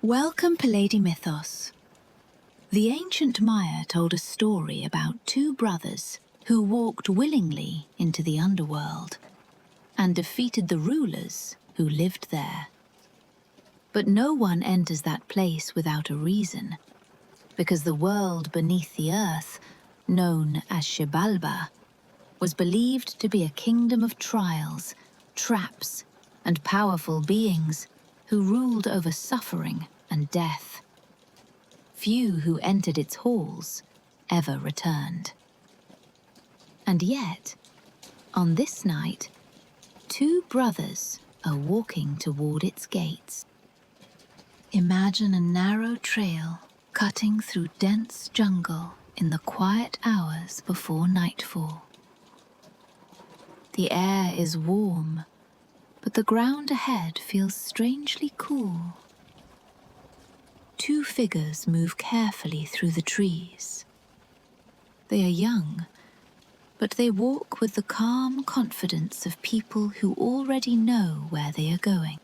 Welcome to Lady Mythos. The ancient Maya told a story about two brothers who walked willingly into the underworld and defeated the rulers who lived there. But no one enters that place without a reason, because the world beneath the earth, known as Xibalba, was believed to be a kingdom of trials, traps, and powerful beings who ruled over suffering and death. Few who entered its halls ever returned. And yet, on this night, two brothers are walking toward its gates. Imagine a narrow trail cutting through dense jungle in the quiet hours before nightfall. The air is warm, but the ground ahead feels strangely cool. Two figures move carefully through the trees. They are young, but they walk with the calm confidence of people who already know where they are going.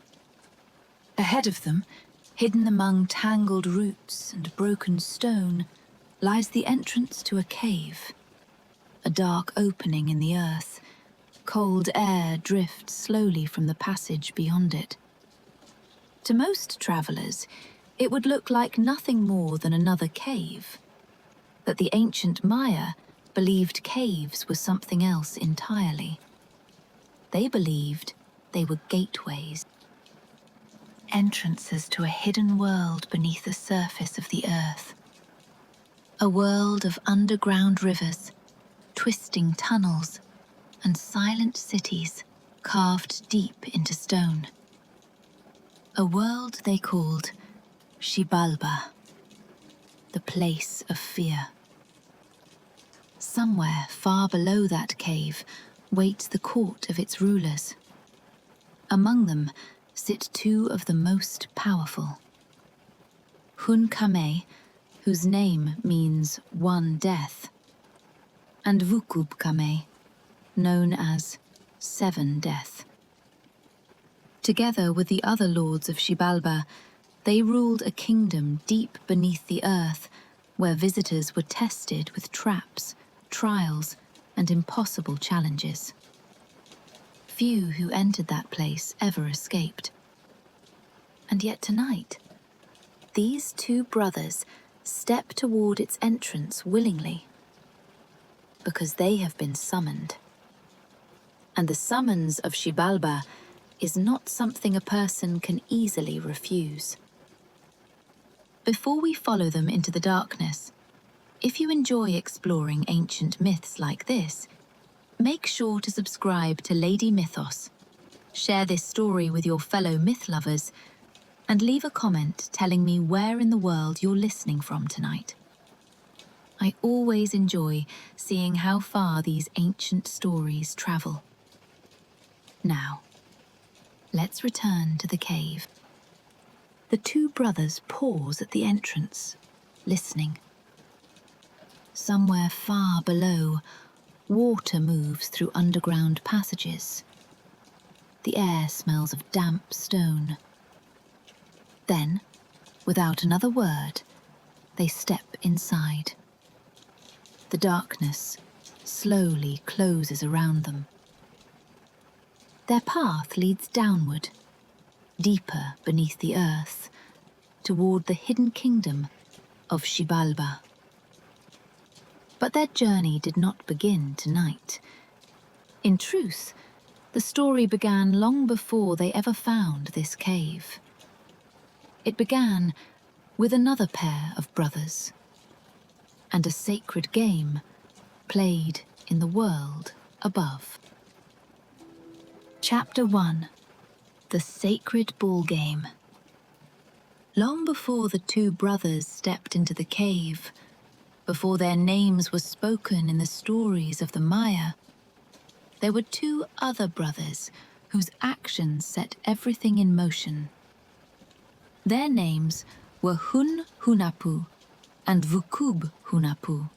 Ahead of them, hidden among tangled roots and broken stone, lies the entrance to a cave, a dark opening in the earth. Cold air drifts slowly from the passage beyond it. To most travelers, it would look like nothing more than another cave. But the ancient Maya believed caves were something else entirely. They believed they were gateways, entrances to a hidden world beneath the surface of the earth. A world of underground rivers, twisting tunnels, and silent cities carved deep into stone. A world they called Xibalba, the place of fear. Somewhere far below that cave waits the court of its rulers. Among them sit two of the most powerful. Hunahpu, whose name means one death, and Xbalanque, known as Seven Death. Together with the other Lords of Xibalba, they ruled a kingdom deep beneath the earth where visitors were tested with traps, trials, and impossible challenges. Few who entered that place ever escaped. And yet tonight, these two brothers step toward its entrance willingly, because they have been summoned. And the summons of Xibalba is not something a person can easily refuse. Before we follow them into the darkness, if you enjoy exploring ancient myths like this, make sure to subscribe to Lady Mythos, share this story with your fellow myth lovers, and leave a comment telling me where in the world you're listening from tonight. I always enjoy seeing how far these ancient stories travel. Now, let's return to the cave. The two brothers pause at the entrance, listening. Somewhere far below, water moves through underground passages. The air smells of damp stone. Then, without another word, they step inside. The darkness slowly closes around them. Their path leads downward, deeper beneath the earth, toward the hidden kingdom of Xibalba. But their journey did not begin tonight. In truth, the story began long before they ever found this cave. It began with another pair of brothers, and a sacred game played in the world above. Chapter 1: The Sacred Ballgame. Long before the two brothers stepped into the cave, before their names were spoken in the stories of the Maya, there were two other brothers whose actions set everything in motion. Their names were Hunahpu and Hunahpu.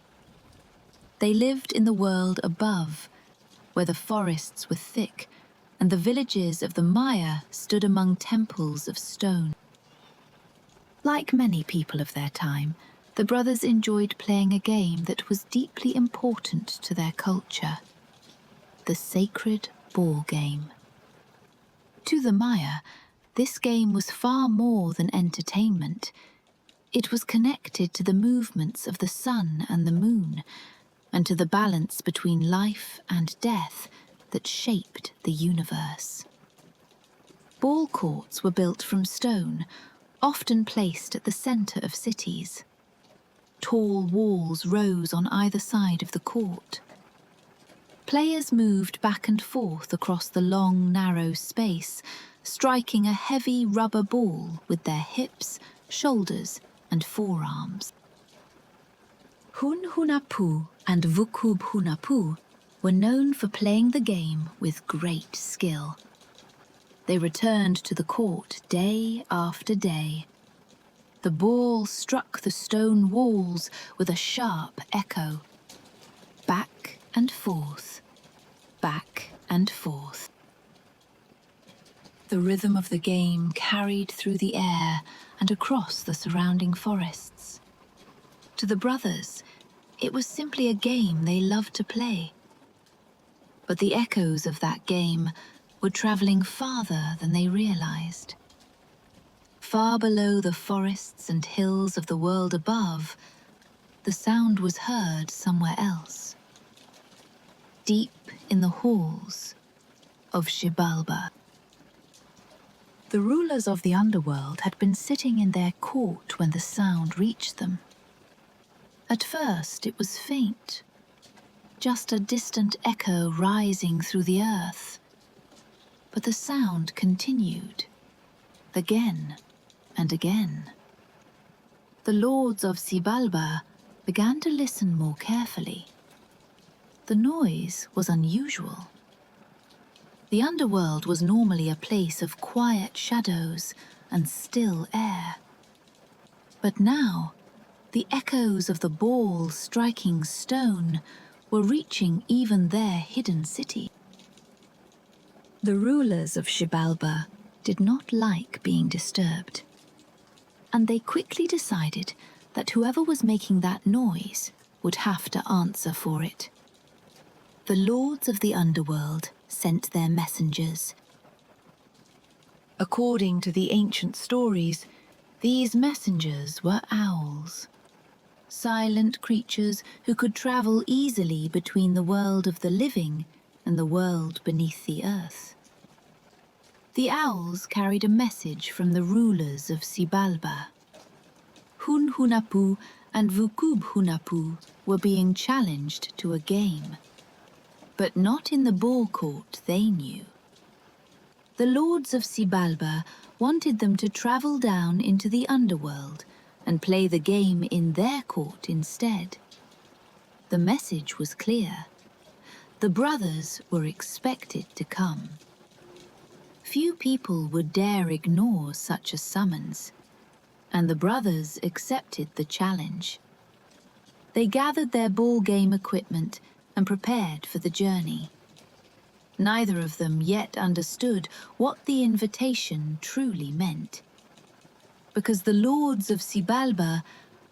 They lived in the world above, where the forests were thick and the villages of the Maya stood among temples of stone. Like many people of their time, the brothers enjoyed playing a game that was deeply important to their culture: the Sacred Ballgame. To the Maya, this game was far more than entertainment. It was connected to the movements of the sun and the moon, and to the balance between life and death that shaped the universe. Ball courts were built from stone, often placed at the centre of cities. Tall walls rose on either side of the court. Players moved back and forth across the long, narrow space, striking a heavy rubber ball with their hips, shoulders, and forearms. Hunahpu and Hunahpu were known for playing the game with great skill. They returned to the court day after day. The ball struck the stone walls with a sharp echo. Back and forth, back and forth. The rhythm of the game carried through the air and across the surrounding forests. To the brothers, it was simply a game they loved to play. But the echoes of that game were travelling farther than they realized. Far below the forests and hills of the world above, the sound was heard somewhere else. Deep in the halls of Xibalba. The rulers of the underworld had been sitting in their court when the sound reached them. At first it was faint, just a distant echo rising through the earth. But the sound continued, again and again. The Lords of Xibalba began to listen more carefully. The noise was unusual. The underworld was normally a place of quiet shadows and still air. But now, the echoes of the ball striking stone were reaching even their hidden city. The rulers of Xibalba did not like being disturbed, and they quickly decided that whoever was making that noise would have to answer for it. The Lords of the Underworld sent their messengers. According to the ancient stories, these messengers were owls. Silent creatures who could travel easily between the world of the living and the world beneath the earth. The owls carried a message from the rulers of Xibalba. Hunahpu and Hunahpu were being challenged to a game, but not in the ball court they knew. The Lords of Xibalba wanted them to travel down into the underworld and play the game in their court instead. The message was clear. The brothers were expected to come. Few people would dare ignore such a summons, and the brothers accepted the challenge. They gathered their ball game equipment and prepared for the journey. Neither of them yet understood what the invitation truly meant, because the Lords of Xibalba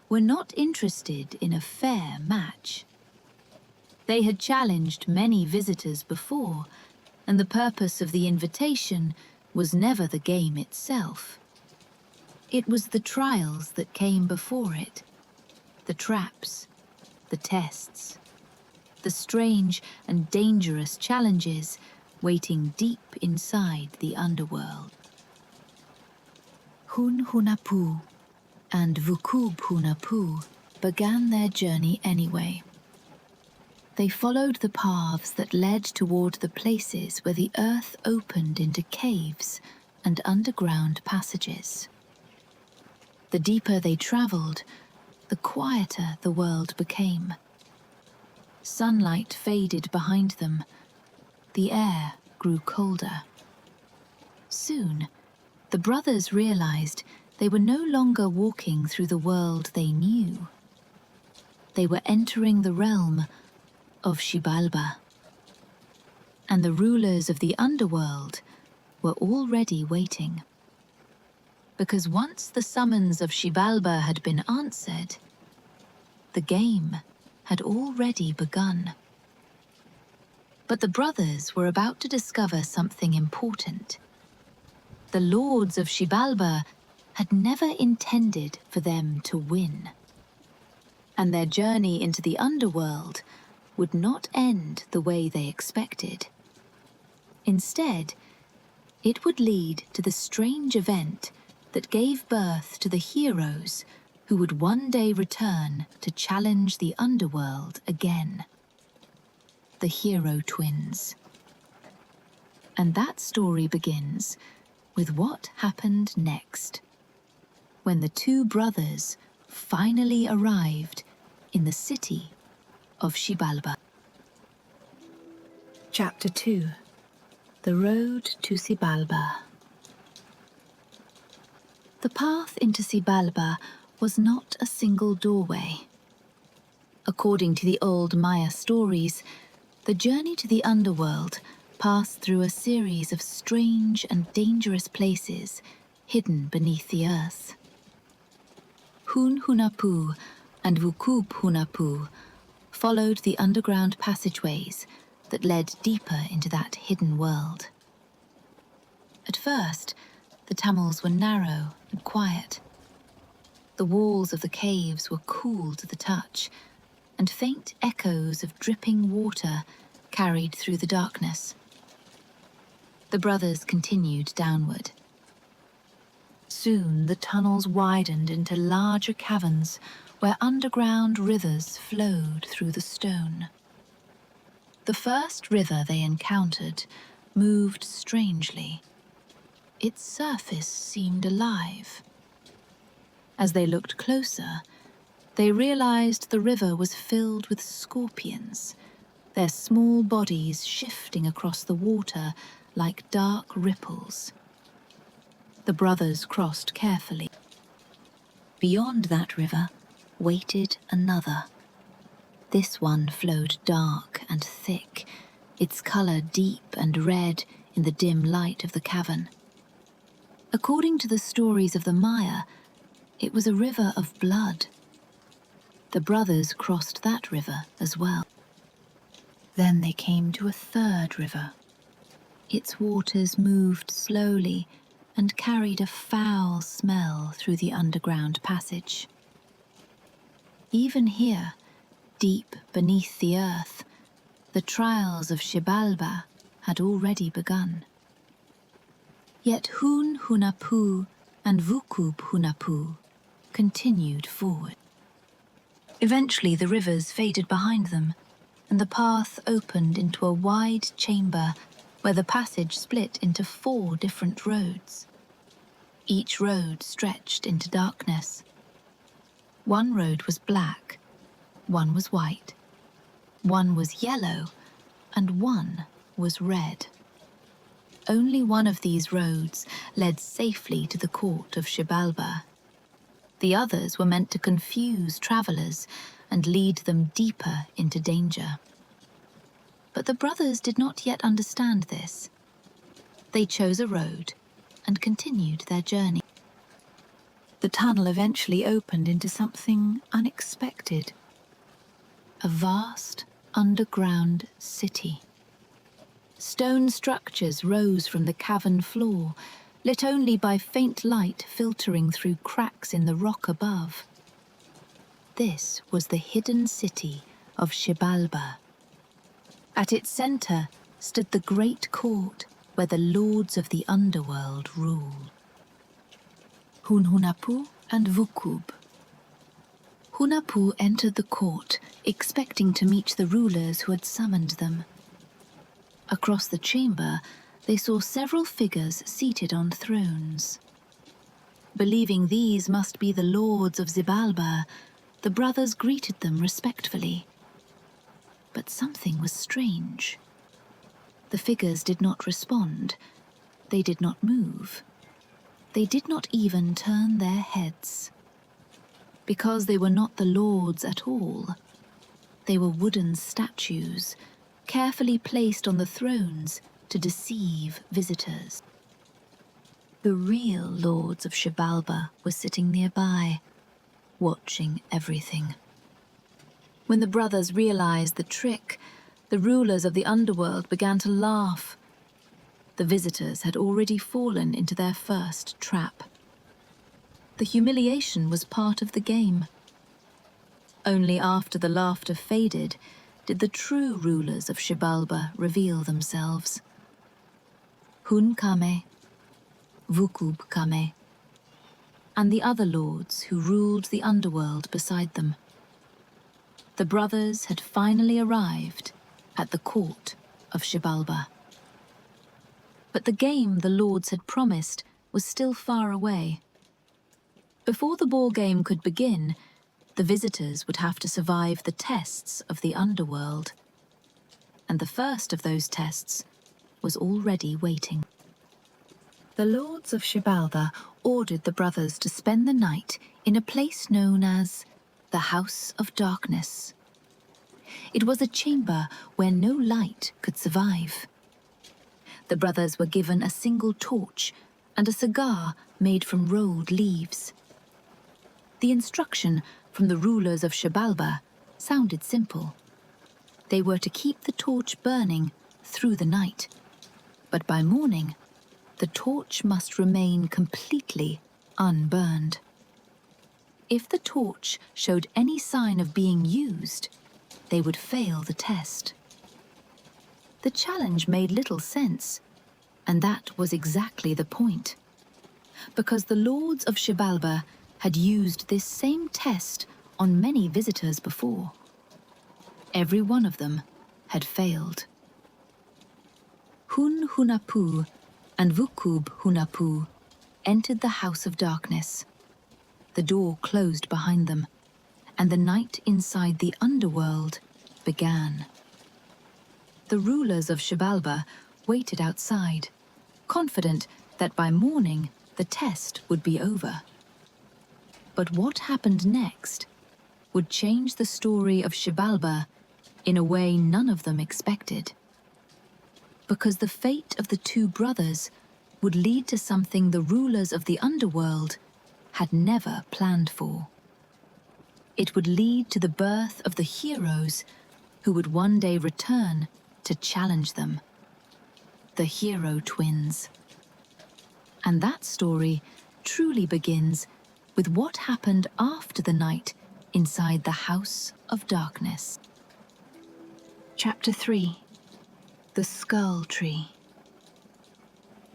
were not interested in a fair match. They had challenged many visitors before, and the purpose of the invitation was never the game itself. It was the trials that came before it, the traps, the tests, the strange and dangerous challenges waiting deep inside the underworld. Hunahpu and Hunahpu began their journey anyway. They followed the paths that led toward the places where the earth opened into caves and underground passages. The deeper they traveled, the quieter the world became. Sunlight faded behind them. The air grew colder. Soon, the brothers realized they were no longer walking through the world they knew. They were entering the realm of Xibalba, and the rulers of the underworld were already waiting. because once the summons of Xibalba had been answered, the game had already begun. But the brothers were about to discover something important. The Lords of Xibalba had never intended for them to win, and their journey into the underworld would not end the way they expected. Instead, it would lead to the strange event that gave birth to the heroes who would one day return to challenge the underworld again. The hero twins. And that story begins with what happened next, when the two brothers finally arrived in the city of Xibalba. Chapter 2. The Road to Xibalba. The path into Xibalba was not a single doorway. According to the old Maya stories, the journey to the underworld passed through a series of strange and dangerous places hidden beneath the earth. Hunahpu and Hunahpu followed the underground passageways that led deeper into that hidden world. At first, the tunnels were narrow and quiet. The walls of the caves were cool to the touch, and faint echoes of dripping water carried through the darkness. The brothers continued downward. Soon the tunnels widened into larger caverns where underground rivers flowed through the stone. The first river they encountered moved strangely. Its surface seemed alive. As they looked closer, they realized the river was filled with scorpions, their small bodies shifting across the water like dark ripples. The brothers crossed carefully. Beyond that river waited another. This one flowed dark and thick, its color deep and red in the dim light of the cavern. According to the stories of the Maya, it was a river of blood. The brothers crossed that river as well. Then they came to a third river. Its waters moved slowly and carried a foul smell through the underground passage. Even here, deep beneath the earth, the trials of Xibalba had already begun. Yet Hunahpu and Hunahpu continued forward. Eventually the rivers faded behind them, and the path opened into a wide chamber where the passage split into 4 different roads. Each road stretched into darkness. One road was black, one was white, one was yellow, and one was red. Only one of these roads led safely to the court of Xibalba. The others were meant to confuse travelers and lead them deeper into danger. But the brothers did not yet understand this. They chose a road and continued their journey. The tunnel eventually opened into something unexpected. A vast underground city. Stone structures rose from the cavern floor, lit only by faint light filtering through cracks in the rock above. This was the hidden city of Xibalba. At its center stood the great court where the Lords of the Underworld ruled. Hunahpu and Hunahpu entered the court, expecting to meet the rulers who had summoned them. Across the chamber, they saw several figures seated on thrones. Believing these must be the Lords of Xibalba, the brothers greeted them respectfully. But something was strange. The figures did not respond. They did not move. They did not even turn their heads. Because they were not the lords at all. They were wooden statues, carefully placed on the thrones to deceive visitors. The real Lords of Xibalba were sitting nearby, watching everything. When the brothers realized the trick, the rulers of the underworld began to laugh. The visitors had already fallen into their first trap. The humiliation was part of the game. Only after the laughter faded did the true rulers of Xibalba reveal themselves. Hun-Kame, Vukub-Kame, and the other lords who ruled the underworld beside them. The brothers had finally arrived at the court of Xibalba. But the game the lords had promised was still far away. Before the ball game could begin, the visitors would have to survive the tests of the underworld. And the first of those tests was already waiting. The Lords of Xibalba ordered the brothers to spend the night in a place known as the House of Darkness. It was a chamber where no light could survive. The brothers were given a single torch and a cigar made from rolled leaves. The instruction from the rulers of Xibalba sounded simple. They were to keep the torch burning through the night, but by morning, the torch must remain completely unburned. If the torch showed any sign of being used, they would fail the test. The challenge made little sense, and that was exactly the point. Because the Lords of Xibalba had used this same test on many visitors before. Every one of them had failed. Hunahpu and Hunahpu entered the House of Darkness. The door closed behind them, and the night inside the underworld began. The rulers of Xibalba waited outside, confident that by morning the test would be over. But what happened next would change the story of Xibalba in a way none of them expected. Because the fate of the two brothers would lead to something the rulers of the underworld had never planned for. It would lead to the birth of the heroes who would one day return to challenge them. The hero twins. And that story truly begins with what happened after the night inside the House of Darkness. Chapter 3. The Skull Tree.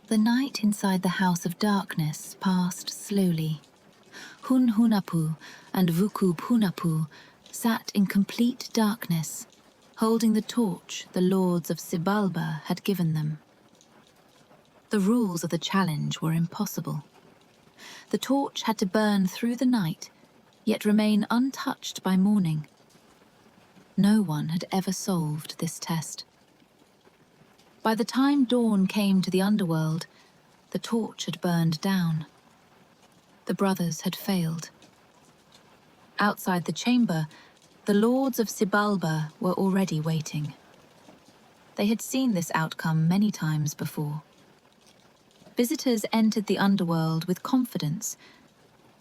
The night inside the House of Darkness passed slowly. Hunahpu and Hunahpu sat in complete darkness, holding the torch the Lords of Xibalba had given them. The rules of the challenge were impossible. The torch had to burn through the night, yet remain untouched by morning. No one had ever solved this test. By the time dawn came to the underworld, the torch had burned down. The brothers had failed. Outside the chamber, the Lords of Xibalba were already waiting. They had seen this outcome many times before. Visitors entered the underworld with confidence,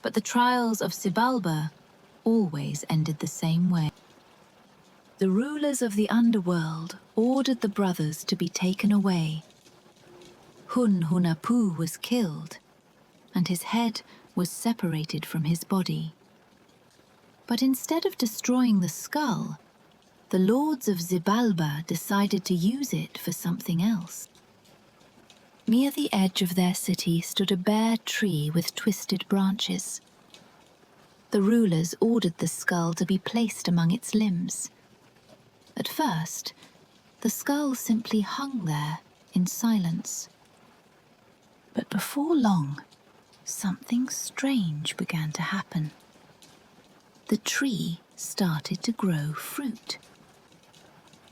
but the trials of Xibalba always ended the same way. The rulers of the underworld ordered the brothers to be taken away. Hunahpu was killed, and his head was separated from his body. But instead of destroying the skull, the Lords of Xibalba decided to use it for something else. Near the edge of their city stood a bare tree with twisted branches. The rulers ordered the skull to be placed among its limbs. At first, the skull simply hung there in silence. But before long, something strange began to happen. The tree started to grow fruit.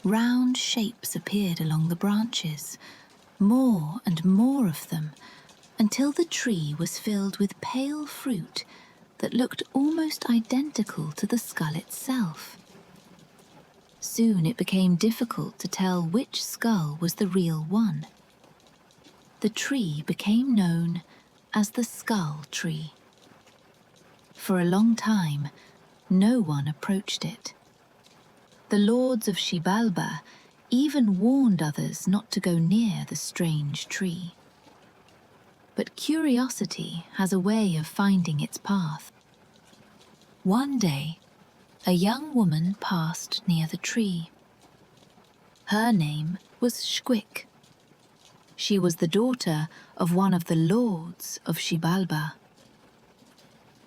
Round shapes appeared along the branches, more and more of them, until the tree was filled with pale fruit that looked almost identical to the skull itself. Soon it became difficult to tell which skull was the real one. The tree became known as the Skull Tree. For a long time, no one approached it. The Lords of Xibalba even warned others not to go near the strange tree. But curiosity has a way of finding its path. One day, a young woman passed near the tree. Her name was Xbalanque. She was the daughter of one of the Lords of Xibalba.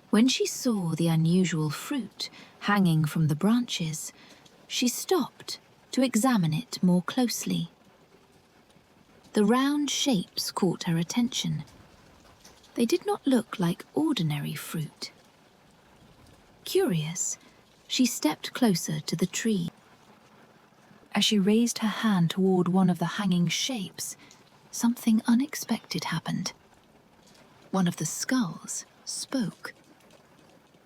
When she saw the unusual fruit hanging from the branches, she stopped to examine it more closely. The round shapes caught her attention. They did not look like ordinary fruit. Curious, she stepped closer to the tree. As she raised her hand toward one of the hanging shapes, something unexpected happened. One of the skulls spoke.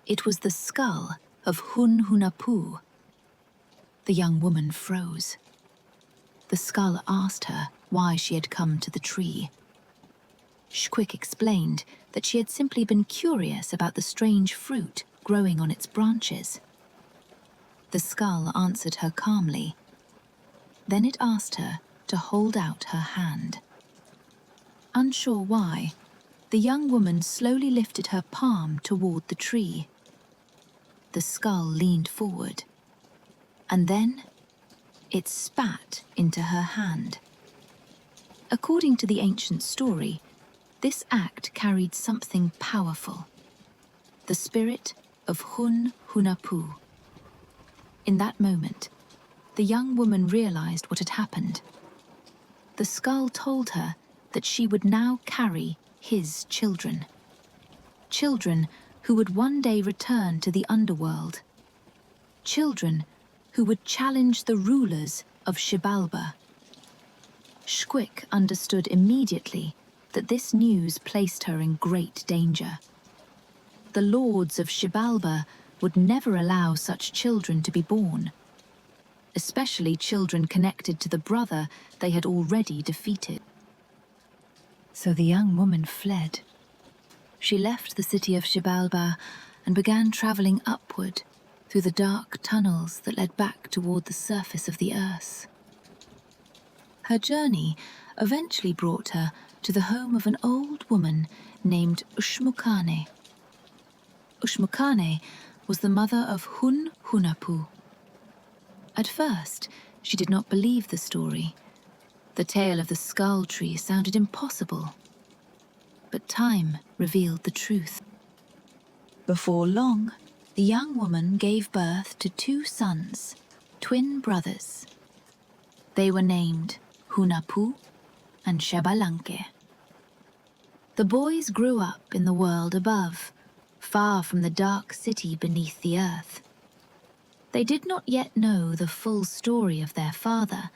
It was the skull of Hunahpu. The young woman froze. The skull asked her why she had come to the tree. Xbalanque explained that she had simply been curious about the strange fruit growing on its branches. The skull answered her calmly. Then it asked her to hold out her hand. Unsure why, the young woman slowly lifted her palm toward the tree. The skull leaned forward, and then it spat into her hand. According to the ancient story, this act carried something powerful: the spirit of Hunahpu. In that moment, the young woman realized what had happened. The skull told her that she would now carry his children. Children who would one day return to the underworld. Children who would challenge the rulers of Xibalba. Xbalanque understood immediately that this news placed her in great danger. The Lords of Xibalba would never allow such children to be born, especially children connected to the brother they had already defeated. So the young woman fled. She left the city of Xibalba and began traveling upward through the dark tunnels that led back toward the surface of the earth. Her journey eventually brought her to the home of an old woman named Xbalanque. Xbalanque was the mother of Hunahpu. At first, she did not believe the story. The tale of the skull tree sounded impossible. But time revealed the truth. Before long, the young woman gave birth to 2 sons, twin brothers. They were named Hunahpu and Xbalanque. The boys grew up in the world above, far from the dark city beneath the earth. They did not yet know the full story of their father,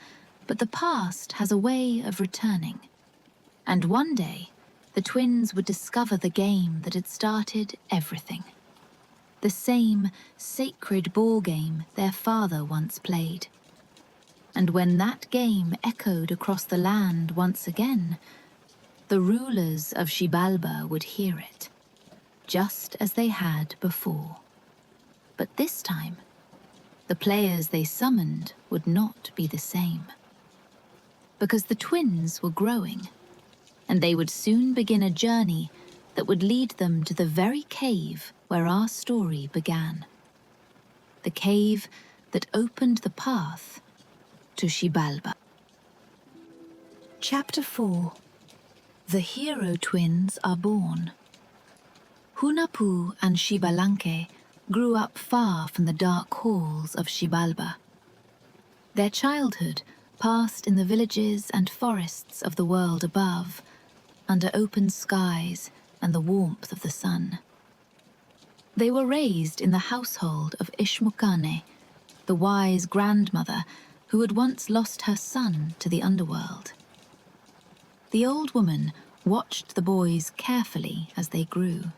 but the past has a way of returning. And one day, the twins would discover the game that had started everything. The same sacred ballgame their father once played. And when that game echoed across the land once again, the rulers of Xibalba would hear it, just as they had before. But this time, the players they summoned would not be the same. Because the twins were growing, and they would soon begin a journey that would lead them to the very cave where our story began. The cave that opened the path to Xibalba. Chapter 4. The hero twins are born. Hunahpu and Xbalanque grew up far from the dark halls of Xibalba. Their childhood passed in the villages and forests of the world above, under open skies and the warmth of the sun. They were raised in the household of Xbalanque, the wise grandmother who had once lost her son to the underworld. The old woman watched the boys carefully as they grew.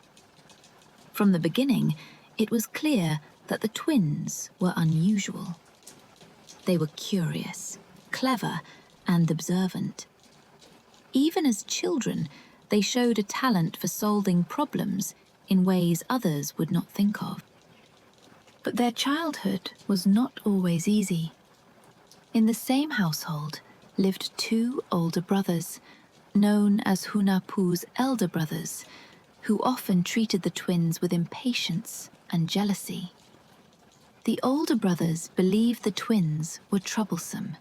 From the beginning, it was clear that the twins were unusual. They were curious, clever, and observant. Even as children, They showed a talent for solving problems in ways others would not think of. But their childhood was not always easy. In the same household lived two older brothers, known as Hunahpu's elder brothers, who often treated the twins with impatience and jealousy. The older brothers believed the twins were troublesome.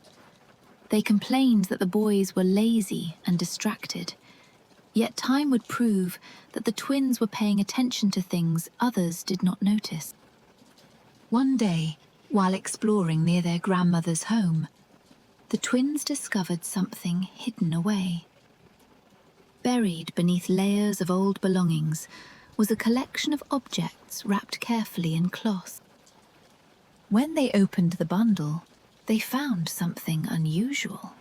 They complained that the boys were lazy and distracted, yet time would prove that the twins were paying attention to things others did not notice. One day, while exploring near their grandmother's home, the twins discovered something hidden away. Buried beneath layers of old belongings was a collection of objects wrapped carefully in cloth. When they opened the bundle, they found something unusual.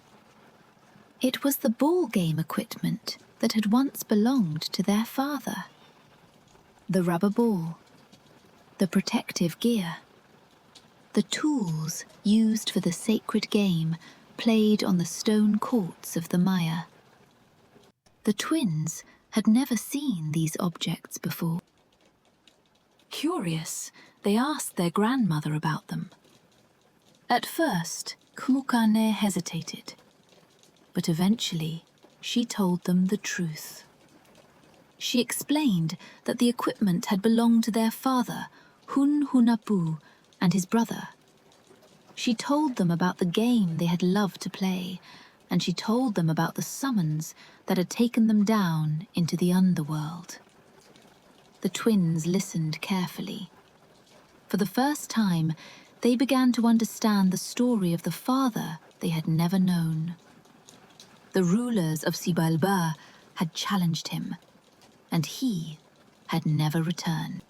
It was the ball game equipment that had once belonged to their father. The rubber ball, the protective gear, the tools used for the sacred game played on the stone courts of the Maya. The twins had never seen these objects before. Curious, they asked their grandmother about them. At first, Kumukane hesitated, but eventually she told them the truth. She explained that the equipment had belonged to their father, Hunahpu, and his brother. She told them about the game they had loved to play, and she told them about the summons that had taken them down into the underworld. The twins listened carefully. For the first time, they began to understand the story of the father they had never known. The rulers of Xibalba had challenged him, and he had never returned.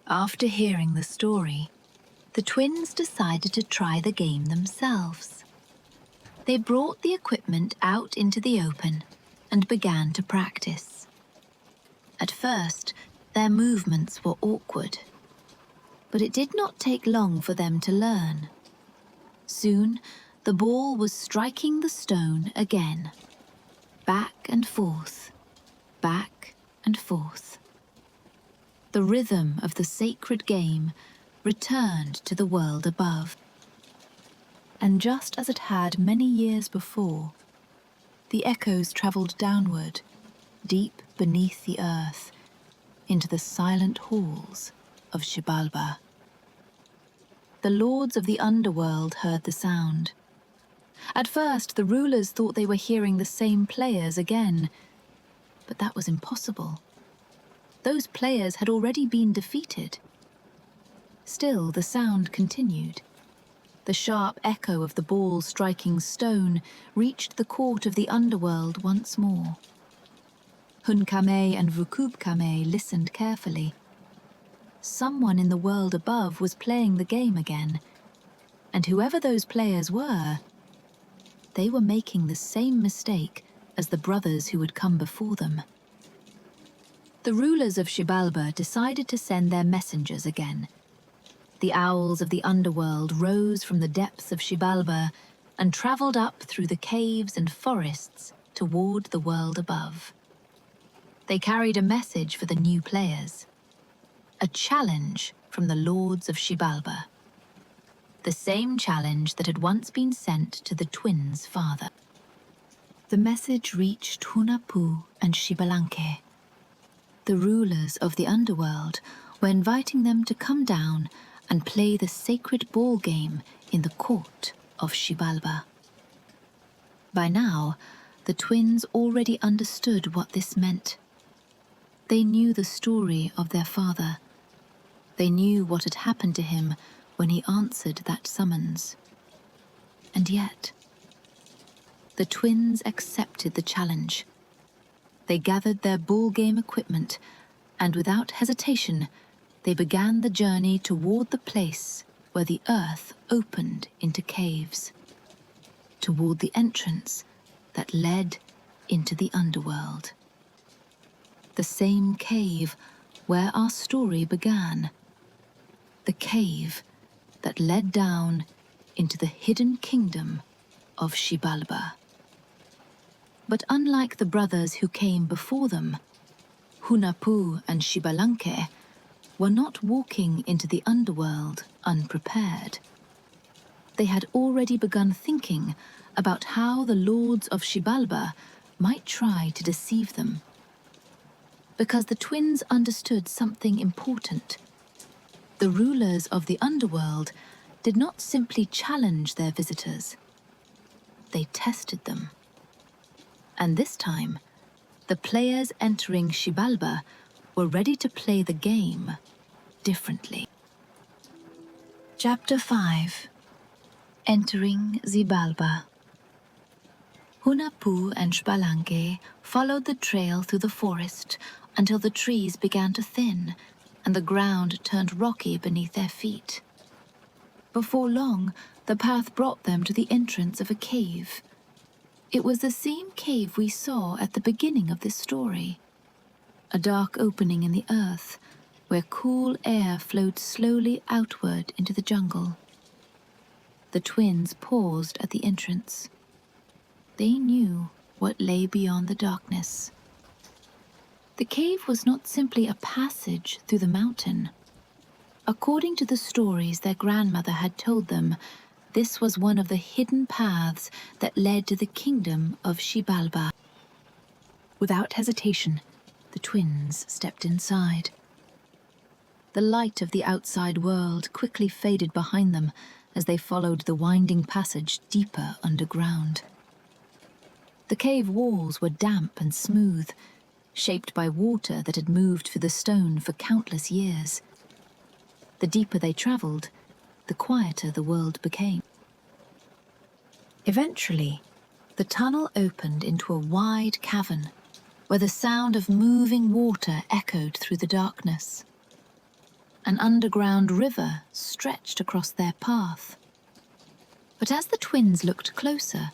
After hearing the story, the twins decided to try the game themselves. They brought the equipment out into the open and began to practice. At first, their movements were awkward, but it did not take long for them to learn. Soon, the ball was striking the stone again, back and forth, back and forth. The rhythm of the sacred game returned to the world above. And just as it had many years before, the echoes travelled downward, deep beneath the earth, into the silent halls of Xibalba. The Lords of the Underworld heard the sound. At first, the rulers thought they were hearing the same players again, but that was impossible. Those players had already been defeated. Still, the sound continued. The sharp echo of the ball striking stone reached the court of the underworld once more. Hunkame and Vukubkame listened carefully. Someone in the world above was playing the game again, and whoever those players were, they were making the same mistake as the brothers who had come before them. The rulers of Xibalba decided to send their messengers again. The owls of the underworld rose from the depths of Xibalba and travelled up through the caves and forests toward the world above. They carried a message for the new players, a challenge from the Lords of Xibalba, the same challenge that had once been sent to the twins' father. The message reached Hunahpu and Xbalanque. The rulers of the underworld were inviting them to come down and play the sacred ball game in the court of Xibalba. By now, the twins already understood what this meant. They knew the story of their father. They knew what had happened to him when he answered that summons. And yet, the twins accepted the challenge. They gathered their ball game equipment, and without hesitation, they began the journey toward the place where the earth opened into caves, toward the entrance that led into the underworld. The same cave where our story began. The cave that led down into the hidden kingdom of Xibalba. But unlike the brothers who came before them, Hunahpu and Xbalanque were not walking into the underworld unprepared. They had already begun thinking about how the Lords of Xibalba might try to deceive them. Because the twins understood something important. The rulers of the underworld did not simply challenge their visitors. They tested them. And this time, the players entering Xibalba were ready to play the game differently. Chapter 5. Entering Xibalba. Hunahpu and Xbalanque followed the trail through the forest until the trees began to thin and the ground turned rocky beneath their feet. Before long, the path brought them to the entrance of a cave. It was the same cave we saw at the beginning of this story. A dark opening in the earth, where cool air flowed slowly outward into the jungle. The twins paused at the entrance. They knew what lay beyond the darkness. The cave was not simply a passage through the mountain. According to the stories their grandmother had told them, this was one of the hidden paths that led to the kingdom of Xibalba. Without hesitation, the twins stepped inside. The light of the outside world quickly faded behind them as they followed the winding passage deeper underground. The cave walls were damp and smooth, shaped by water that had moved through the stone for countless years. The deeper they traveled, the quieter the world became. Eventually, the tunnel opened into a wide cavern where the sound of moving water echoed through the darkness. An underground river stretched across their path. But as the twins looked closer,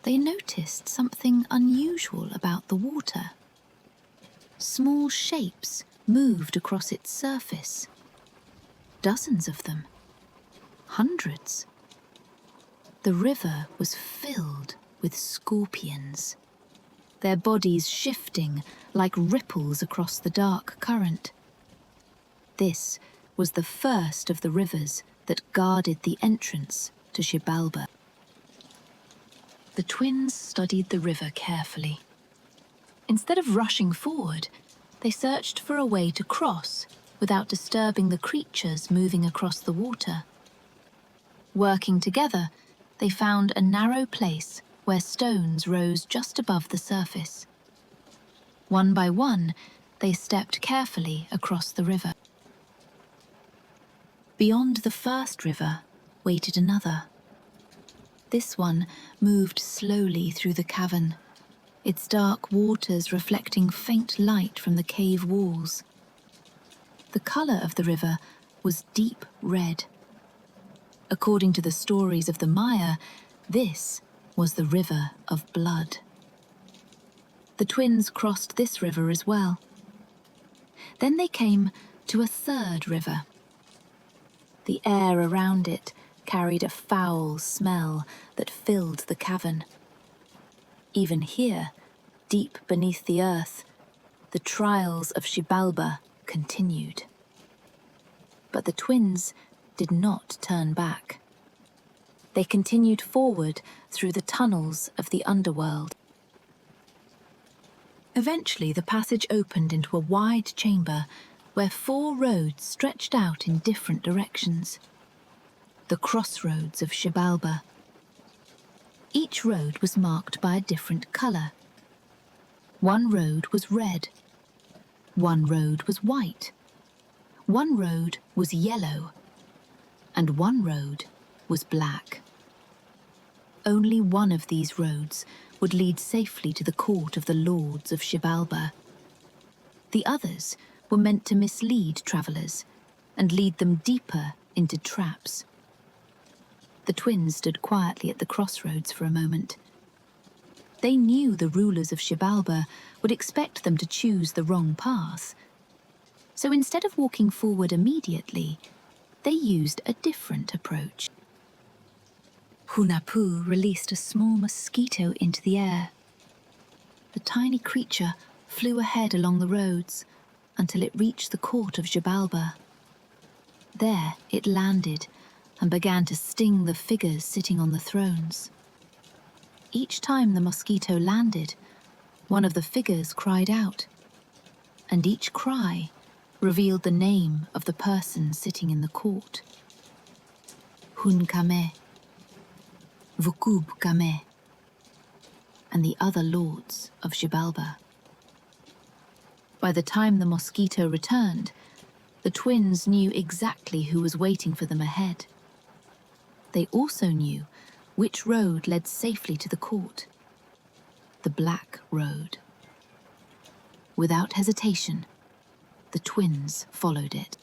they noticed something unusual about the water. Small shapes moved across its surface. Dozens of them. Hundreds. The river was filled with scorpions, their bodies shifting like ripples across the dark current. This was the first of the rivers that guarded the entrance to Xibalba. The twins studied the river carefully. Instead of rushing forward, they searched for a way to cross without disturbing the creatures moving across the water. Working together, they found a narrow place where stones rose just above the surface. One by one, they stepped carefully across the river. Beyond the first river waited another. This one moved slowly through the cavern, its dark waters reflecting faint light from the cave walls. The color of the river was deep red. According to the stories of the Maya, this was the river of blood. The twins crossed this river as well. Then they came to a third river. The air around it carried a foul smell that filled the cavern. Even here, deep beneath the earth, the trials of Xibalba continued. But the twins did not turn back. They continued forward through the tunnels of the underworld. Eventually, the passage opened into a wide chamber where 4 roads stretched out in different directions. The crossroads of Xibalba. Each road was marked by a different color. One road was red. One road was white. One road was yellow. And one road was black. Only one of these roads would lead safely to the court of the Lords of Xibalba. The others were meant to mislead travelers and lead them deeper into traps. The twins stood quietly at the crossroads for a moment. They knew the rulers of Xibalba would expect them to choose the wrong path. So instead of walking forward immediately, they used a different approach. Hunahpu released a small mosquito into the air. the tiny creature flew ahead along the roads until it reached the court of Xibalba. There it landed and began to sting the figures sitting on the thrones. Each time the mosquito landed, one of the figures cried out, and each cry revealed the name of the person sitting in the court. Hunkame, Vukubkame, and the other lords of Xibalba. By the time the mosquito returned, the twins knew exactly who was waiting for them ahead. They also knew which road led safely to the court, the Black Road. Without hesitation, the twins followed it.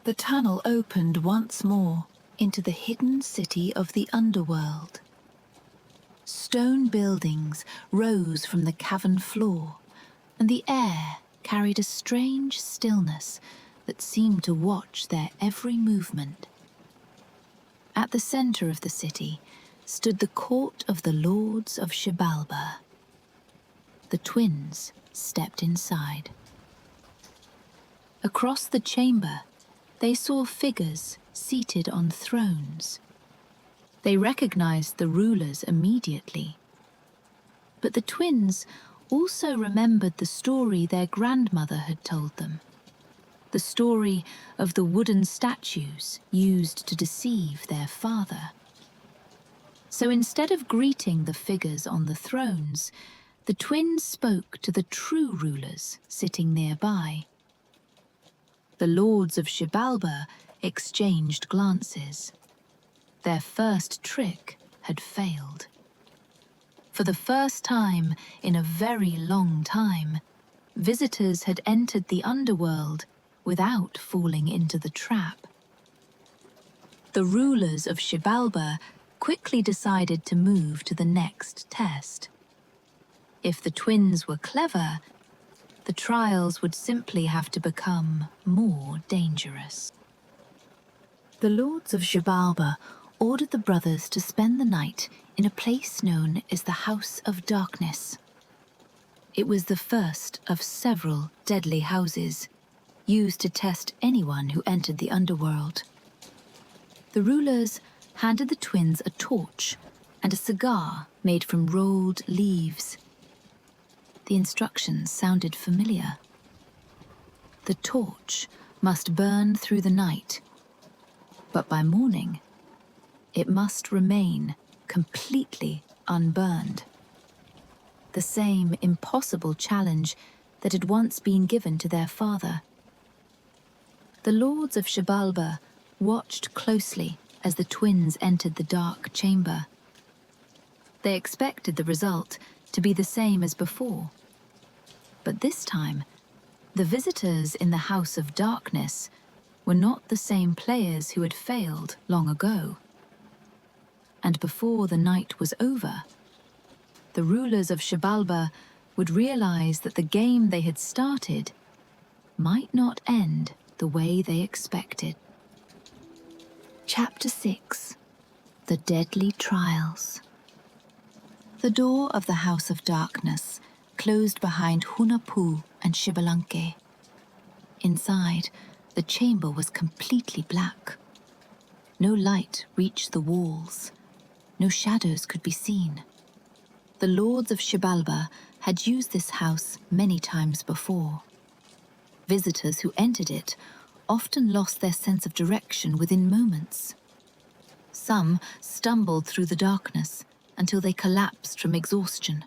The tunnel opened once more into the hidden city of the underworld. Stone buildings rose from the cavern floor, and the air carried a strange stillness that seemed to watch their every movement. At the center of the city stood the court of the Lords of Xibalba. The twins stepped inside. Across the chamber, they saw figures seated on thrones. They recognized the rulers immediately. But the twins also remembered the story their grandmother had told them. The story of the wooden statues used to deceive their father. So instead of greeting the figures on the thrones, the twins spoke to the true rulers sitting nearby. The Lords of Xibalba exchanged glances. Their first trick had failed. For the first time in a very long time, visitors had entered the underworld without falling into the trap. The rulers of Xibalba quickly decided to move to the next test. If the twins were clever, the trials would simply have to become more dangerous. The Lords of Xibalba ordered the brothers to spend the night in a place known as the House of Darkness. It was the first of several deadly houses, used to test anyone who entered the underworld. The rulers handed the twins a torch and a cigar made from rolled leaves. The instructions sounded familiar. The torch must burn through the night, but by morning, it must remain completely unburned. The same impossible challenge that had once been given to their father. The Lords of Xibalba watched closely as the twins entered the dark chamber. They expected the result to be the same as before. But this time, the visitors in the House of Darkness were not the same players who had failed long ago. And before the night was over, the rulers of Xibalba would realize that the game they had started might not end the way they expected. Chapter 6: The Deadly Trials. The door of the House of Darkness closed behind Hunahpu and Xbalanque. Inside, the chamber was completely black. No light reached the walls. No shadows could be seen. The Lords of Xibalba had used this house many times before. Visitors who entered it often lost their sense of direction within moments. Some stumbled through the darkness until they collapsed from exhaustion.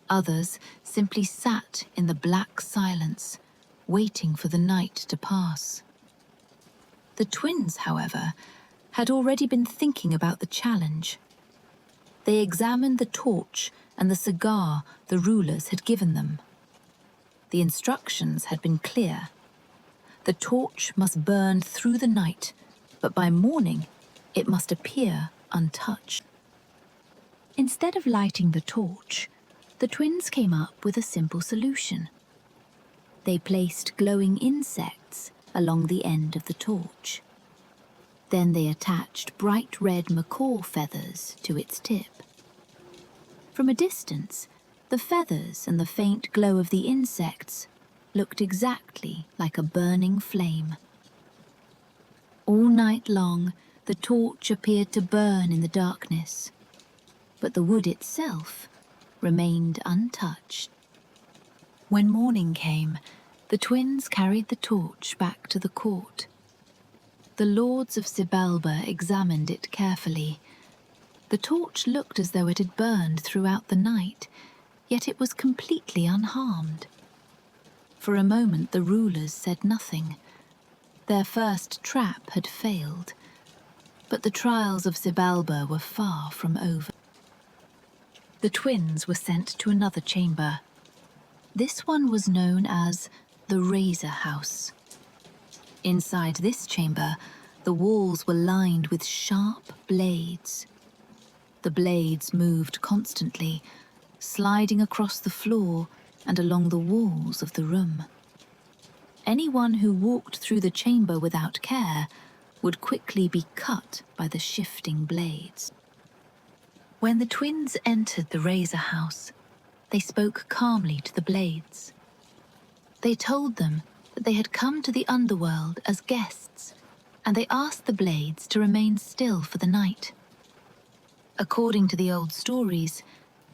Others simply sat in the black silence, waiting for the night to pass. The twins, however, had already been thinking about the challenge. They examined the torch and the cigar the rulers had given them. The instructions had been clear. The torch must burn through the night, but by morning it must appear untouched. Instead of lighting the torch, the twins came up with a simple solution. They placed glowing insects along the end of the torch. Then they attached bright red macaw feathers to its tip. From a distance, The feathers and the faint glow of the insects looked exactly like a burning flame. All night long, the torch appeared to burn in the darkness, but the wood itself remained untouched. When morning came, the twins carried the torch back to the court. The Lords of Xibalba examined it carefully. The torch looked as though it had burned throughout the night, yet it was completely unharmed. For a moment the rulers said nothing. Their first trap had failed, but the trials of Xibalba were far from over. The twins were sent to another chamber. This one was known as the Razor House. Inside this chamber, the walls were lined with sharp blades. The blades moved constantly, sliding across the floor and along the walls of the room. Anyone who walked through the chamber without care would quickly be cut by the shifting blades. When the twins entered the Razor House, they spoke calmly to the blades. They told them that they had come to the underworld as guests, and they asked the blades to remain still for the night. According to the old stories,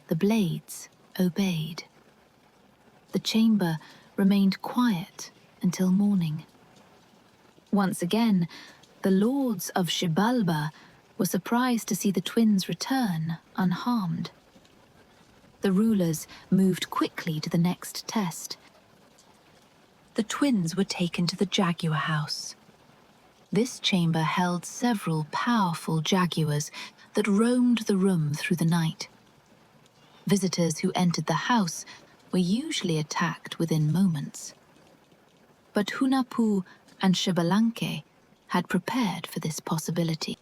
the blades obeyed. The chamber remained quiet until morning. Once again, the Lords of Xibalba were surprised to see the twins return unharmed. The rulers moved quickly to the next test. The twins were taken to the Jaguar House. This chamber held several powerful jaguars that roamed the room through the night. Visitors who entered the house were usually attacked within moments. But Hunahpu and Xbalanque had prepared for this possibility.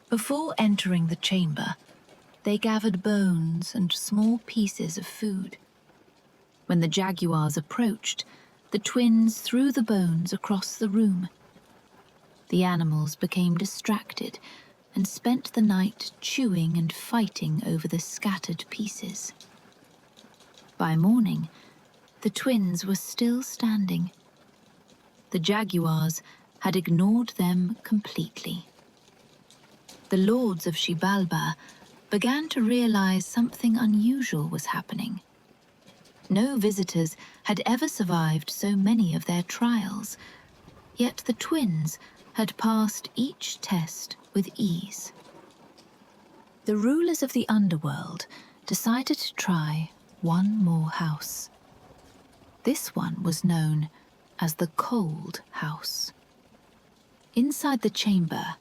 Before entering the chamber, they gathered bones and small pieces of food. When the jaguars approached, the twins threw the bones across the room. The animals became distracted and spent the night chewing and fighting over the scattered pieces. By morning, the twins were still standing. The jaguars had ignored them completely. The Lords of Xibalba began to realize something unusual was happening. No visitors had ever survived so many of their trials, yet the twins had passed each test with ease. The rulers of the underworld decided to try one more house. This one was known as the Cold House. Inside the chamber,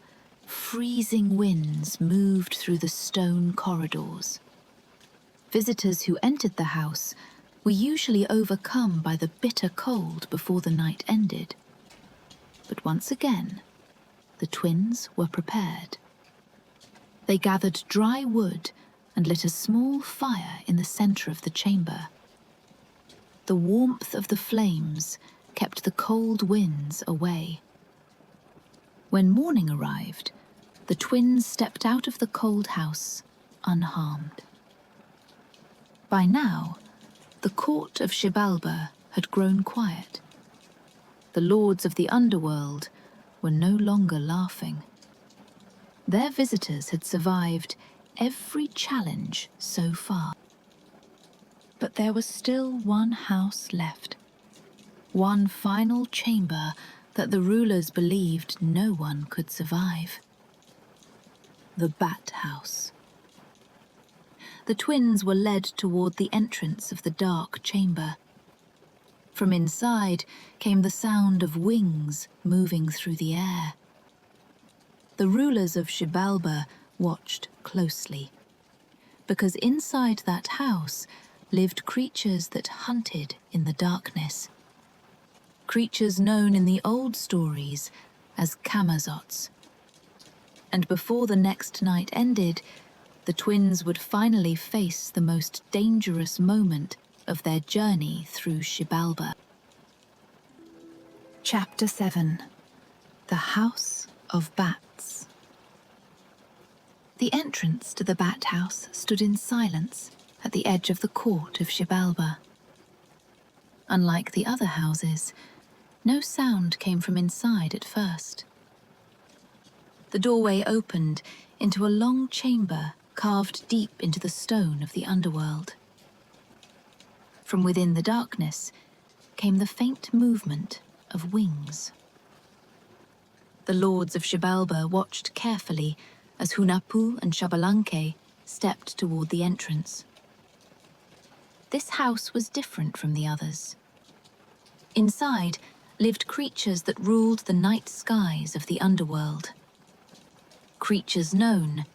freezing winds moved through the stone corridors. Visitors who entered the house were usually overcome by the bitter cold before the night ended. But once again, the twins were prepared. They gathered dry wood and lit a small fire in the center of the chamber. The warmth of the flames kept the cold winds away. When morning arrived, the twins stepped out of the cold house unharmed. By now, the court of Xibalba had grown quiet. The lords of the underworld were no longer laughing. Their visitors had survived every challenge so far. But there was still one house left, one final chamber that the rulers believed no one could survive. The Bat House. The twins were led toward the entrance of the dark chamber. From inside came the sound of wings moving through the air. The rulers of Xibalba watched closely, because inside that house lived creatures that hunted in the darkness. Creatures known in the old stories as Camazotz. And before the next night ended, the twins would finally face the most dangerous moment of their journey through Xibalba. Chapter 7. The House of Bats. The entrance to the Bat House stood in silence at the edge of the court of Xibalba. Unlike the other houses, no sound came from inside at first. The doorway opened into a long chamber carved deep into the stone of the underworld. From within the darkness came the faint movement of wings. The Lords of Xibalba watched carefully as Hunahpu and Xbalanque stepped toward the entrance. This house was different from the others. Inside lived creatures that ruled the night skies of the underworld. Creatures known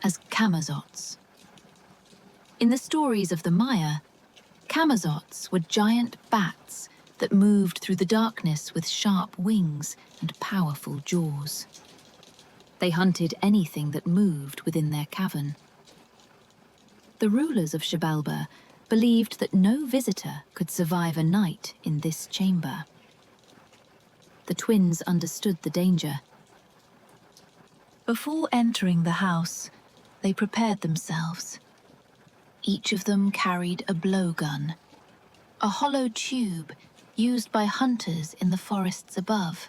as Camazotz. In the stories of the Maya, Camazotz were giant bats that moved through the darkness with sharp wings and powerful jaws. They hunted anything that moved within their cavern. The rulers of Xibalba believed that no visitor could survive a night in this chamber. The twins understood the danger. Before entering the house, they prepared themselves. Each of them carried a blowgun, a hollow tube used by hunters in the forests above.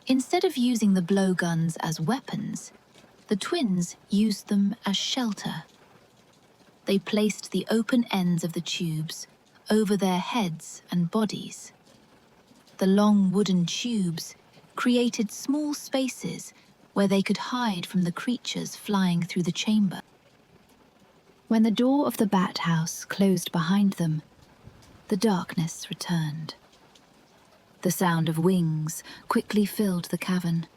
Instead of using the blowguns as weapons, the twins used them as shelter. They placed the open ends of the tubes over their heads and bodies. The long wooden tubes created small spaces where they could hide from the creatures flying through the chamber. When the door of the bat house closed behind them, the darkness returned. The sound of wings quickly filled the cavern.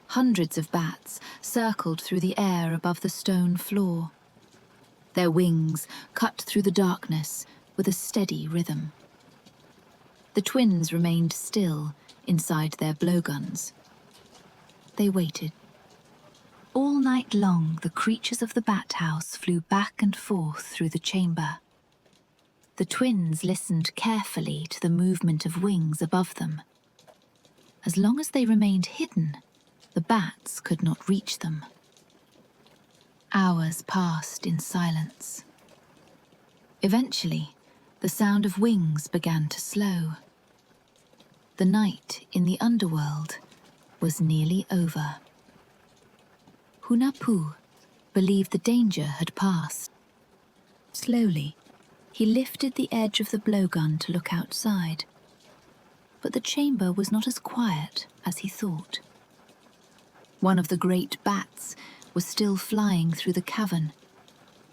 Hundreds of bats circled through the air above the stone floor. Their wings cut through the darkness with a steady rhythm. The twins remained still inside their blowguns. They waited. All night long, the creatures of the bat house flew back and forth through the chamber. The twins listened carefully to the movement of wings above them. As long as they remained hidden, the bats could not reach them. Hours passed in silence. Eventually, the sound of wings began to slow. The night in the underworld was nearly over. Hunahpu believed the danger had passed. Slowly, he lifted the edge of the blowgun to look outside. But the chamber was not as quiet as he thought. One of the great bats was still flying through the cavern,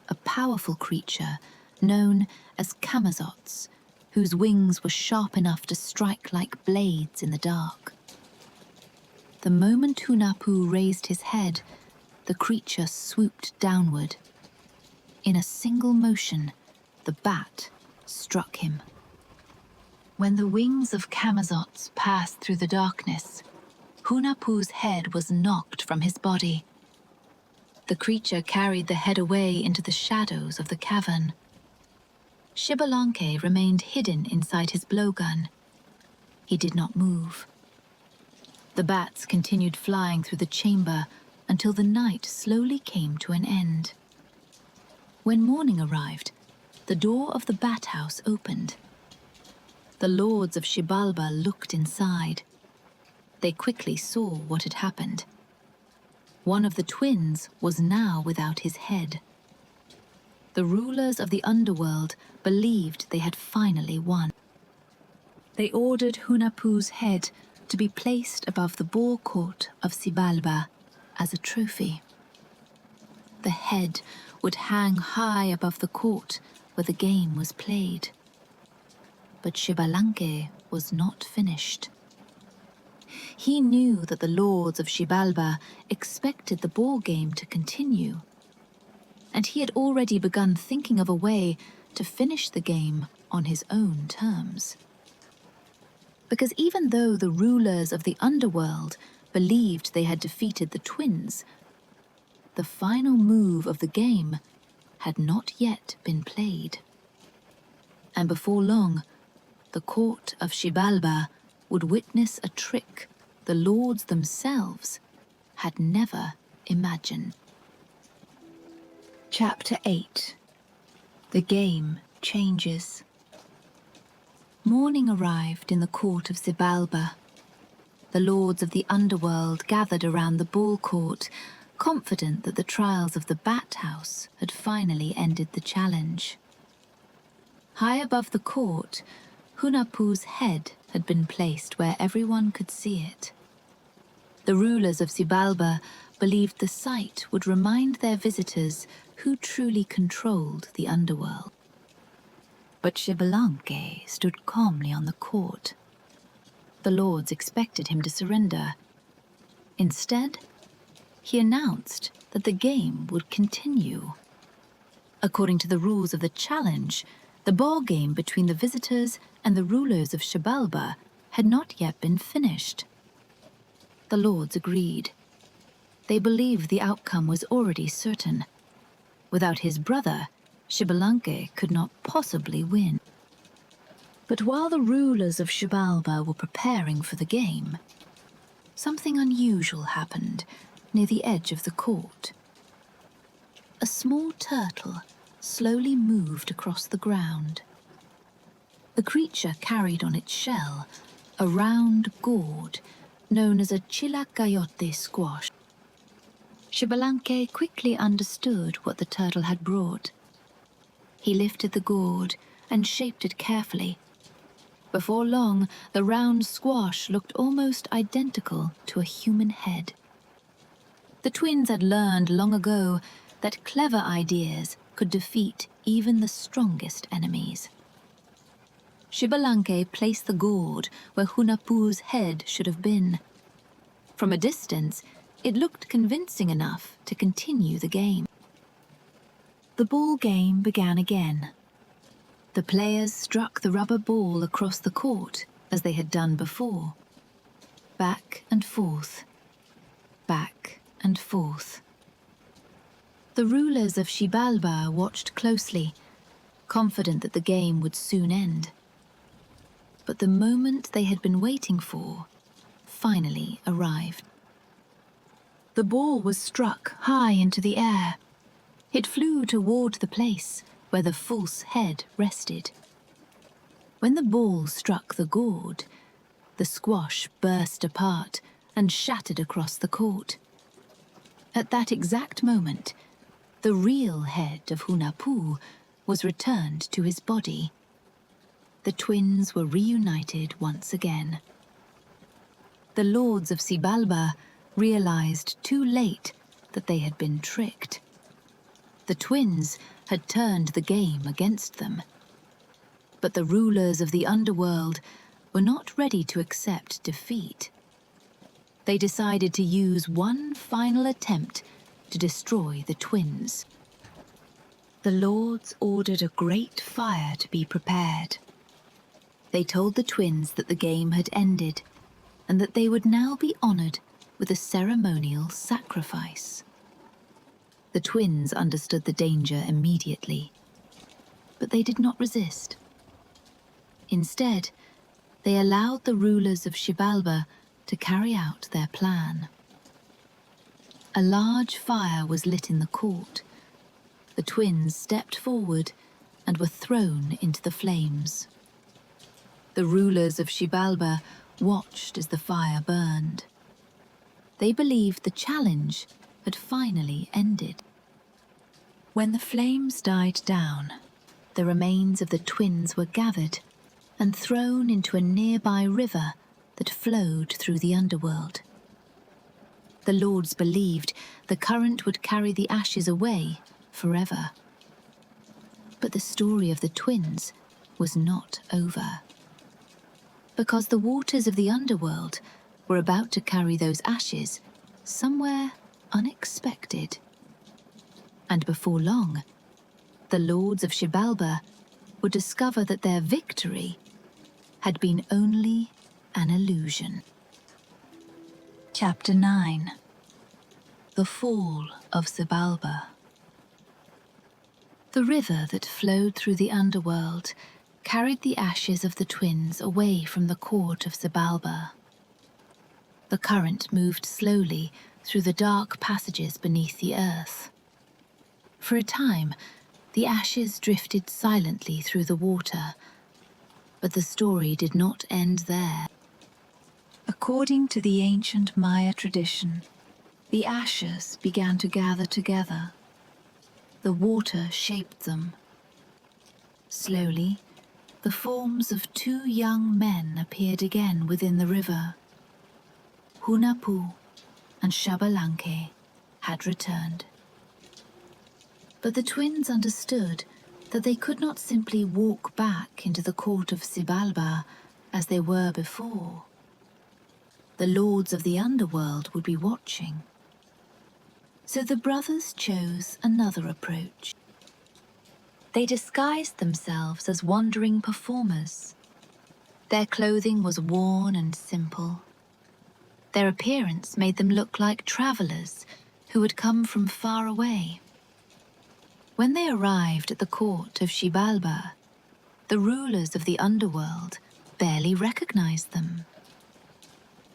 a powerful creature known as Camazotz, whose wings were sharp enough to strike like blades in the dark. The moment Hunahpu raised his head, the creature swooped downward. In a single motion, the bat struck him. When the wings of Camazotz passed through the darkness, Hunahpu's head was knocked from his body. The creature carried the head away into the shadows of the cavern. Xbalanque remained hidden inside his blowgun. He did not move. The bats continued flying through the chamber until the night slowly came to an end. When morning arrived, the door of the bat house opened. The Lords of Xibalba looked inside. They quickly saw what had happened. One of the twins was now without his head. The rulers of the underworld believed they had finally won. They ordered Hunahpu's head to be placed above the boar court of Xibalba as a trophy. The head would hang high above the court where the game was played. But Xbalanque was not finished. He knew that the Lords of Xibalba expected the ball game to continue, and he had already begun thinking of a way to finish the game on his own terms. Because even though the rulers of the underworld believed they had defeated the twins, the final move of the game had not yet been played. And before long, the court of Xibalba would witness a trick the lords themselves had never imagined. Chapter 8. The game changes. Morning arrived in the court of Xibalba. The lords of the underworld gathered around the ball court, confident that the trials of the Bat House had finally ended the challenge. High above the court, Hunahpu's head had been placed where everyone could see it. The rulers of Xibalba believed the sight would remind their visitors who truly controlled the underworld. But Xbalanque stood calmly on the court. The lords expected him to surrender. Instead, he announced that the game would continue. According to the rules of the challenge, the ball game between the visitors and the rulers of Xibalba had not yet been finished. The lords agreed. They believed the outcome was already certain. Without his brother, Xbalanque could not possibly win. But while the rulers of Xibalba were preparing for the game, something unusual happened near the edge of the court. A small turtle slowly moved across the ground. The creature carried on its shell a round gourd known as a chilacayote squash. Xbalanque quickly understood what the turtle had brought. He lifted the gourd and shaped it carefully. Before long, the round squash looked almost identical to a human head. The twins had learned long ago that clever ideas could defeat even the strongest enemies. Xbalanque placed the gourd where Hunahpu's head should have been. From a distance, it looked convincing enough to continue the game. The ball game began again. The players struck the rubber ball across the court as they had done before. Back and forth. Back and forth. The rulers of Xibalba watched closely, confident that the game would soon end. But the moment they had been waiting for finally arrived. The ball was struck high into the air. It flew toward the place where the false head rested. When the ball struck the gourd, the squash burst apart and shattered across the court. At that exact moment, the real head of Hunahpu was returned to his body. The twins were reunited once again. The lords of Xibalba realized too late that they had been tricked. The twins had turned the game against them. But the rulers of the underworld were not ready to accept defeat. They decided to use one final attempt to destroy the twins. The lords ordered a great fire to be prepared. They told the twins that the game had ended and that they would now be honored with a ceremonial sacrifice. The twins understood the danger immediately, but they did not resist. Instead, they allowed the rulers of Xibalba to carry out their plan. A large fire was lit in the court. The twins stepped forward and were thrown into the flames. The rulers of Xibalba watched as the fire burned. They believed the challenge had finally ended. When the flames died down, the remains of the twins were gathered and thrown into a nearby river that flowed through the underworld. The lords believed the current would carry the ashes away forever. But the story of the twins was not over. Because the waters of the underworld were about to carry those ashes somewhere unexpected. And before long, the lords of Xibalba would discover that their victory had been only an illusion. Chapter 9. The Fall of Xibalba. The river that flowed through the underworld carried the ashes of the twins away from the court of Xibalba. The current moved slowly through the dark passages beneath the earth. For a time, The ashes drifted silently through the water, but the story did not end there. According to the ancient Maya tradition, the ashes began to gather together. The water shaped them. Slowly, the forms of two young men appeared again within the river. Hunahpu and Xbalanque had returned. But the twins understood that they could not simply walk back into the court of Xibalba as they were before. The Lords of the Underworld would be watching. So the brothers chose another approach. They disguised themselves as wandering performers. Their clothing was worn and simple. Their appearance made them look like travelers who had come from far away. When they arrived at the court of Xibalba, the rulers of the underworld barely recognized them.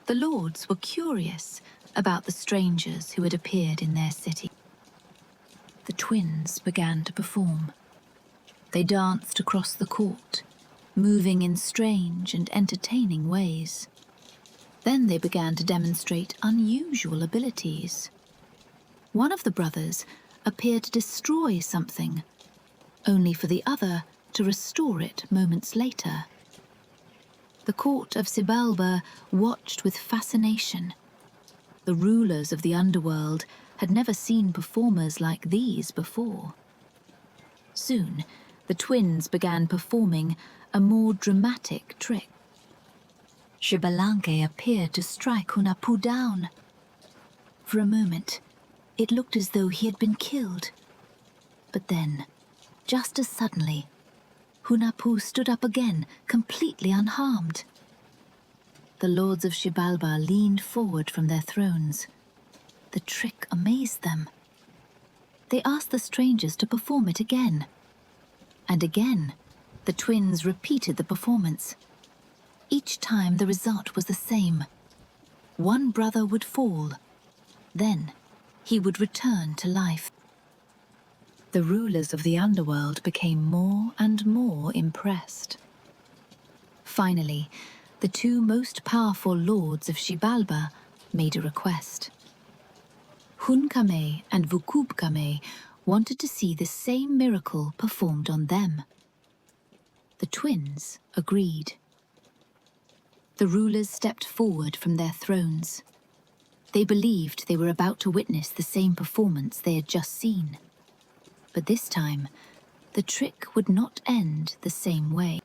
The lords were curious about the strangers who had appeared in their city. The twins began to perform. They danced across the court, moving in strange and entertaining ways. Then they began to demonstrate unusual abilities. One of the brothers appeared to destroy something, only for the other to restore it moments later. The court of Xibalba watched with fascination. The rulers of the underworld had never seen performers like these before. Soon, the twins began performing a more dramatic trick. Xbalanque appeared to strike Hunahpu down. For a moment, it looked as though he had been killed. But then, just as suddenly, Hunahpu stood up again, completely unharmed. The Lords of Xibalba leaned forward from their thrones. The trick amazed them. They asked the strangers to perform it again. And again, the twins repeated the performance. Each time the result was the same. One brother would fall. Then he would return to life. The rulers of the underworld became more and more impressed. Finally, the two most powerful lords of Xibalba made a request. Hunahpu and Xbalanque wanted to see the same miracle performed on them. The twins agreed. The rulers stepped forward from their thrones. They believed they were about to witness the same performance they had just seen. But this time, the trick would not end the same way.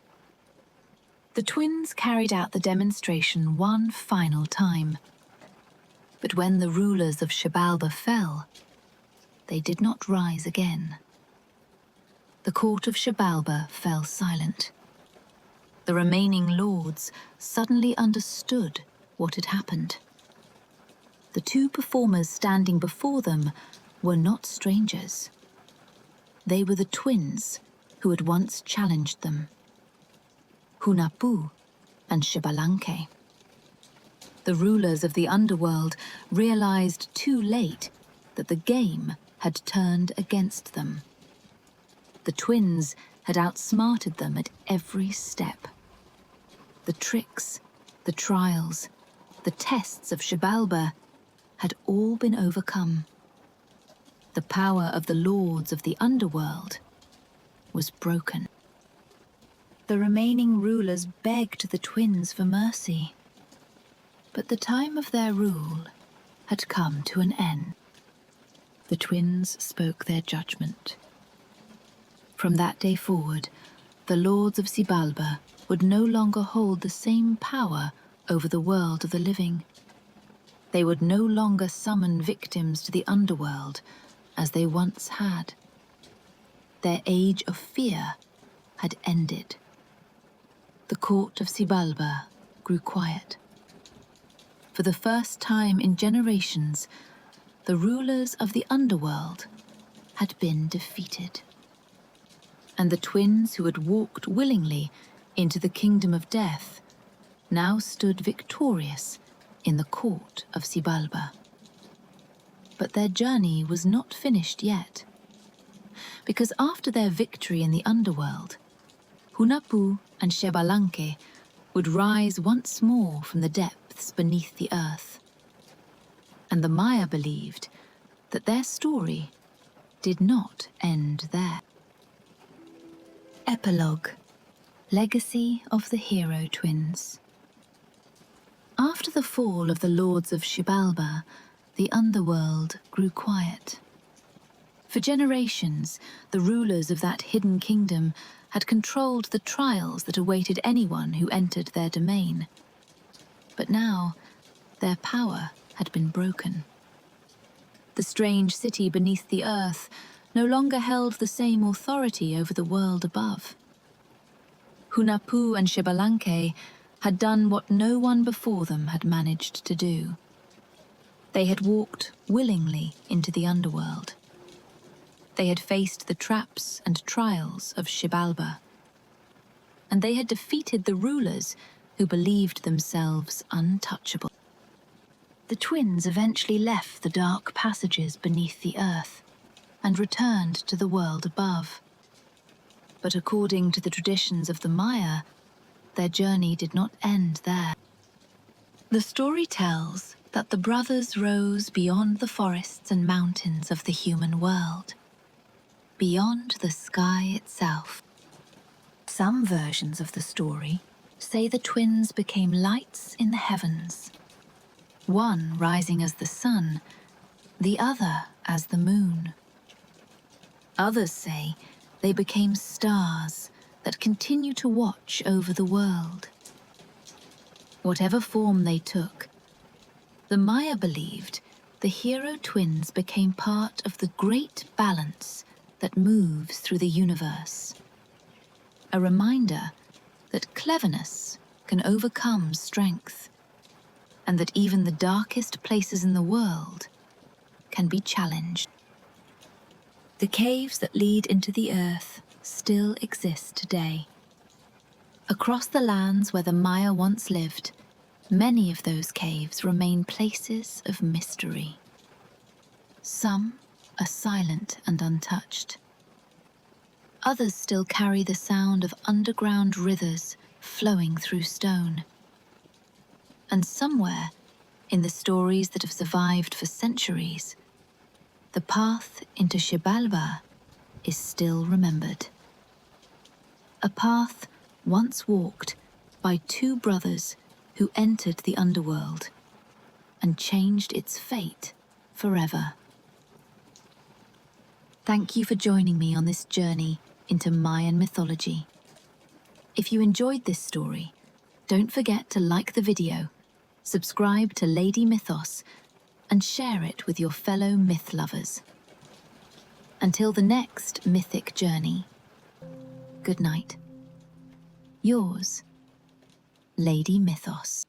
The twins carried out the demonstration one final time. But when the rulers of Xibalba fell, they did not rise again. The court of Xibalba fell silent. The remaining lords suddenly understood what had happened. The two performers standing before them were not strangers. They were the twins who had once challenged them. Hunahpu and Xbalanque. The rulers of the underworld realized too late that the game had turned against them. The twins had outsmarted them at every step. The tricks, the trials, the tests of Xibalba had all been overcome. The power of the lords of the underworld was broken. The remaining rulers begged the twins for mercy. But the time of their rule had come to an end. The twins spoke their judgment. From that day forward, the Lords of Xibalba would no longer hold the same power over the world of the living. They would no longer summon victims to the underworld as they once had. Their age of fear had ended. The court of Xibalba grew quiet. For the first time in generations, the rulers of the underworld had been defeated. And the twins who had walked willingly into the kingdom of death now stood victorious in the court of Xibalba. But their journey was not finished yet. because after their victory in the underworld, Hunahpu and Xbalanque would rise once more from the depths beneath the earth. And the Maya believed that their story did not end there. Epilogue: Legacy of the Hero Twins. After the fall of the Lords of Xibalba, the underworld grew quiet. For generations, the rulers of that hidden kingdom had controlled the trials that awaited anyone who entered their domain. But now, their power had been broken. The strange city beneath the earth no longer held the same authority over the world above. Hunahpu and Xbalanque had done what no one before them had managed to do. They had walked willingly into the underworld. They had faced the traps and trials of Xibalba. And they had defeated the rulers who believed themselves untouchable. The twins eventually left the dark passages beneath the earth and returned to the world above. But according to the traditions of the Maya, their journey did not end there. The story tells that the brothers rose beyond the forests and mountains of the human world, beyond the sky itself. Some versions of the story say the twins became lights in the heavens, one rising as the sun, the other as the moon. Others say they became stars that continue to watch over the world. Whatever form they took, the Maya believed the hero twins became part of the great balance that moves through the universe. A reminder that cleverness can overcome strength, and that even the darkest places in the world can be challenged. The caves that lead into the earth still exist today. Across the lands where the Maya once lived, many of those caves remain places of mystery. Some are silent and untouched. Others still carry the sound of underground rivers flowing through stone. And somewhere, in the stories that have survived for centuries, the path into Xibalba is still remembered. A path once walked by two brothers who entered the underworld and changed its fate forever. Thank you for joining me on this journey into Mayan mythology. If you enjoyed this story, don't forget to like the video, subscribe to Lady Mythos, and share it with your fellow myth lovers. Until the next mythic journey, good night. Yours, Lady Mythos.